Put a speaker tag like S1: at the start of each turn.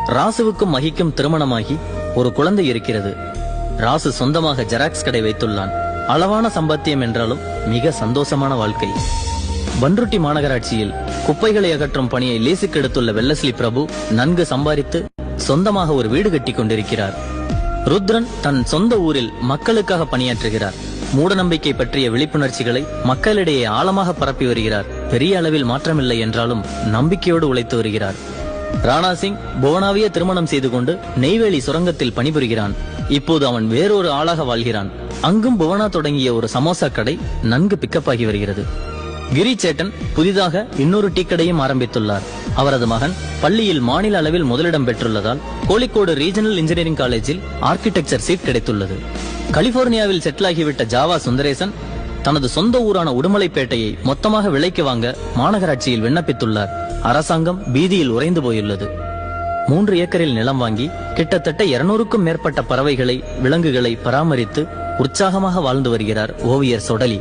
S1: ராசுவுக்கும் மகிக்கும் திருமணமாகி ஒரு குழந்தை இருக்கிறது. ராசு சொந்தமாக ஜெராக்ஸ் கடை வைத்துள்ளான். அளவான சம்பாத்தியம் என்றாலும் மிக சந்தோஷமான வாழ்க்கை. பன்ருட்டி மாநகராட்சியில் குப்பைகளை அகற்றும் பணியை லீசுக்கு எடுத்துள்ள வெல்லஸ்லி பிரபு நன்கு சம்பாதித்து சொந்தமாக ஒரு வீடு கட்டி கொண்டிருக்கிறார். ருத்ரன் தன் சொந்த ஊரில் மக்களுக்காக பணியாற்றுகிறார். மூடநம்பிக்கை பற்றிய விழிப்புணர்ச்சிகளை மக்களிடையே ஆழமாக பரப்பி வருகிறார். பெரிய அளவில் மாற்றமில்லை என்றாலும் நம்பிக்கையோடு உழைத்து வருகிறார். ராணா சிங் புவனாவிய திருமணம் செய்து கொண்டு நெய்வேலி சுரங்கத்தில் பணிபுரிகிறான். இப்போது அவன் வேறொரு ஆளாக வாழ்கிறான். அங்கும் புவனா தொடங்கிய ஒரு சமோசா கடை நன்கு பிக்கப் ஆகி வருகிறது. கிரி சேட்டன் புதிதாக இன்னொரு டீ கடையும் ஆரம்பித்துள்ளார். அவரது மகன் பள்ளியில் மாநில அளவில் முதலிடம் பெற்றுள்ளதால் கோழிக்கோடு ரீஜனல் இன்ஜினியரிங் காலேஜில் ஆர்கிடெக்சர் சீட் கிடைத்துள்ளது. கலிபோர்னியாவில் செட்டில் ஆகிவிட்ட ஜாவா சுந்தரேசன் தனது சொந்த ஊரான உடுமலைப்பேட்டையை மொத்தமாக விலைக்கு வாங்க மாநகராட்சியில் விண்ணப்பித்துள்ளார். அரசாங்கம் பீதியில் உறைந்து போயுள்ளது. 3 ஏக்கரில் நிலம் வாங்கி கிட்டத்தட்ட 200க்கும் மேற்பட்ட பறவைகளை விலங்குகளை பராமரித்து உற்சாகமாக வாழ்ந்து வருகிறார் ஓவியர் சொடலி.